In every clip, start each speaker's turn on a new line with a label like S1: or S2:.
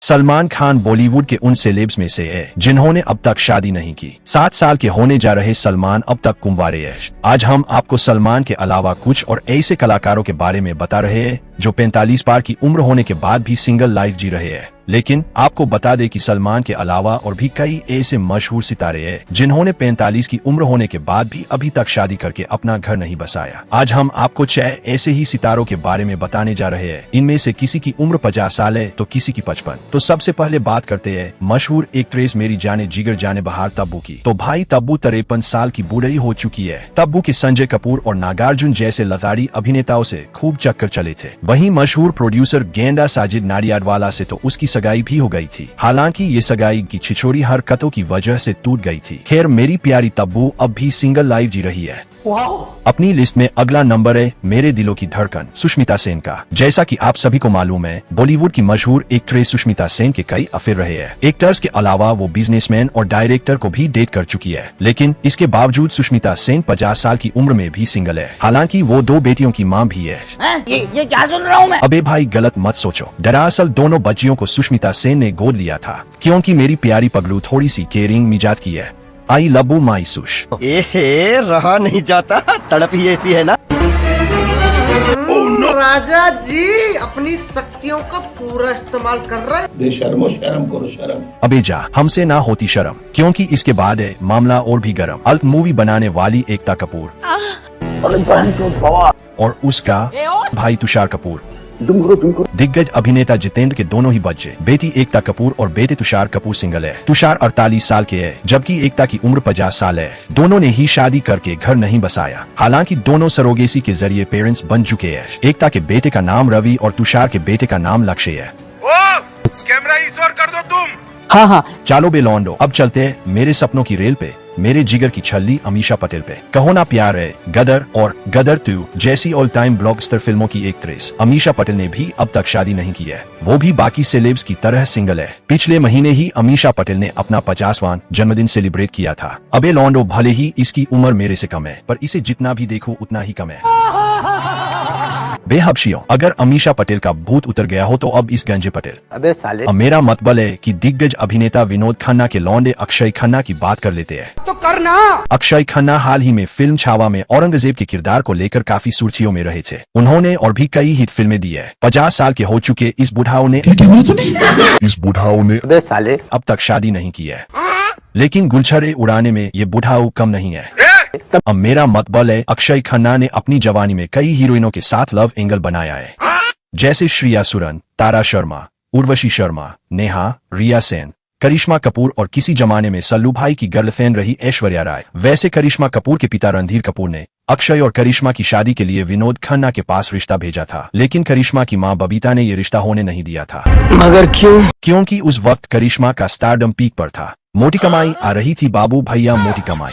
S1: सलमान खान बॉलीवुड के उन सेलेब्स में से है जिन्होंने अब तक शादी नहीं की। 7 साल के होने जा रहे सलमान अब तक कुंवारे हैं। आज हम आपको सलमान के अलावा कुछ और ऐसे कलाकारों के बारे में बता रहे हैं जो 45 पार की उम्र होने के बाद भी सिंगल लाइफ जी रहे हैं। लेकिन आपको बता दें कि सलमान के अलावा और भी कई ऐसे मशहूर सितारे हैं जिन्होंने 45 की उम्र होने के बाद भी अभी तक शादी करके अपना घर नहीं बसाया। आज हम आपको 6 ऐसे ही सितारों के बारे में बताने जा रहे हैं। इनमें से किसी की उम्र 50 साल है तो किसी की 55। तो सबसे पहले बात करते हैं मशहूर एक्ट्रेस मेरी जाने जिगर जाने बहार तब्बू की। तो भाई तब्बू 53 साल की बूढ़ी हो चुकी है। तब्बू के संजय कपूर और नागार्जुन जैसे लताड़ी अभिनेताओं से खूब चक्कर चले थे। वहीं मशहूर प्रोड्यूसर गेंडा साजिद नाडियाडवाला से तो उसकी सगाई भी हो गई थी। हालांकि ये सगाई की छिछोरी हरकतों की वजह से टूट गई थी। खैर मेरी प्यारी तब्बू अब भी सिंगल लाइफ जी रही है। अपनी लिस्ट में अगला नंबर है मेरे दिलों की धड़कन सुष्मिता सेन का। जैसा कि आप सभी को मालूम है, बॉलीवुड की मशहूर एक्ट्रेस सुष्मिता सेन के कई अफेयर रहे हैं। एक्टर्स के अलावा वो बिजनेसमैन और डायरेक्टर को भी डेट कर चुकी है। लेकिन इसके बावजूद सुष्मिता सेन 50 साल की उम्र में भी सिंगल है। हालांकि वो 2 बेटियों की माँ भी है।
S2: ये क्या सुन रहा हूँ मैं?
S1: अबे भाई गलत मत सोचो। दरअसल दोनों बच्चियों को सुष्मिता सेन ने गोद लिया था क्योंकि मेरी प्यारी पगलू थोड़ी सी केयरिंग मिजाज की है। आई लव यू माई सुश।
S3: रहा नहीं जाता, तड़प ही ऐसी है ना।
S4: राजा जी अपनी शक्तियों का पूरा इस्तेमाल कर रहे हैं।
S5: बेशर्मो शर्म करो शर्म।
S1: अबे जा, हमसे ना होती शर्म, क्योंकि इसके बाद है मामला और भी गरम। अल्ट मूवी बनाने वाली एकता कपूर और उसका भाई तुषार कपूर। दिग्गज अभिनेता जितेंद्र के दोनों ही बच्चे, बेटी एकता कपूर और बेटे तुषार कपूर सिंगल है। तुषार 48 साल के है जबकि एकता की उम्र 50 साल है। दोनों ने ही शादी करके घर नहीं बसाया। हालांकि दोनों सरोगेसी के जरिए पेरेंट्स बन चुके हैं। एकता के बेटे का नाम रवि और तुषार के बेटे का नाम लक्ष्य है।
S6: कैमरा ईश्वर कर दो तुम।
S4: हाँ।
S1: चालो बे लौंडो, अब चलते हैं मेरे सपनों की रेल पे, मेरे जिगर की छल्ली अमीषा पटेल पे। कहो ना प्यार है गदर और गदर 2 जैसी ऑल टाइम ब्लॉकबस्टर फिल्मों की एक्ट्रेस अमीषा पटेल ने भी अब तक शादी नहीं की है। वो भी बाकी सेलेब्स की तरह सिंगल है। पिछले महीने ही अमीषा पटेल ने अपना 50वां जन्मदिन सेलिब्रेट किया था। अबे लॉन्डो, भले ही इसकी उम्र मेरे से कम है पर इसे जितना भी देखो उतना ही कम है। बेहबशियों, अगर अमीषा पटेल का भूत उतर गया हो तो अब इस गंजे पटेल।
S3: अबे साले।
S1: अब मेरा मतबल है कि दिग्गज अभिनेता विनोद खन्ना के लौंडे अक्षय खन्ना की बात कर लेते हैं।
S4: तो करना।
S1: अक्षय खन्ना हाल ही में फिल्म छावा में औरंगजेब के किरदार को लेकर काफी सुर्खियों में रहे थे। उन्होंने और भी कई हिट फिल्में दी है। 50 साल के हो चुके इस बुढ़ाओं ने
S3: अबे साले
S1: अब तक शादी नहीं की है। लेकिन गुलछरे उड़ाने में ये बुढ़ाऊ कम नहीं है। अब मेरा मतबल है अक्षय खन्ना ने अपनी जवानी में कई हीरोइनों के साथ लव एंगल बनाया है, जैसे श्रेया सुरन, तारा शर्मा, उर्वशी शर्मा, नेहा, रिया सेन, करिश्मा कपूर और किसी जमाने में सल्लू भाई की गर्लफ्रेंड रही ऐश्वर्या राय। वैसे करिश्मा कपूर के पिता रणधीर कपूर ने अक्षय और करिश्मा की शादी के लिए विनोद खन्ना के पास रिश्ता भेजा था, लेकिन करिश्मा की मां बबीता ने ये रिश्ता होने नहीं दिया था।
S3: मगर क्यों?
S1: क्योंकि उस वक्त करिश्मा का स्टारडम पीक पर था। मोटी कमाई आ रही थी बाबू भैया, मोटी कमाई।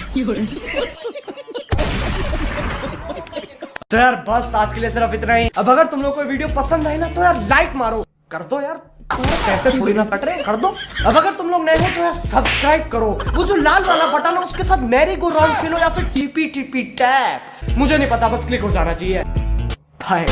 S4: तो यार बस आज के लिए सिर्फ इतना ही। अब अगर तुम लोग को वीडियो पसंद आई ना तो यार लाइक मारो, कर दो यार, पैसे थोड़ी ना कट रहे, कर दो। अब अगर तुम लोग नए हो तो यार सब्सक्राइब करो। वो जो लाल वाला बटन है उसके साथ मैरी गो राउंड खेलो या फिर टीपी टैप, मुझे नहीं पता, बस क्लिक हो जाना चाहिए। बाय।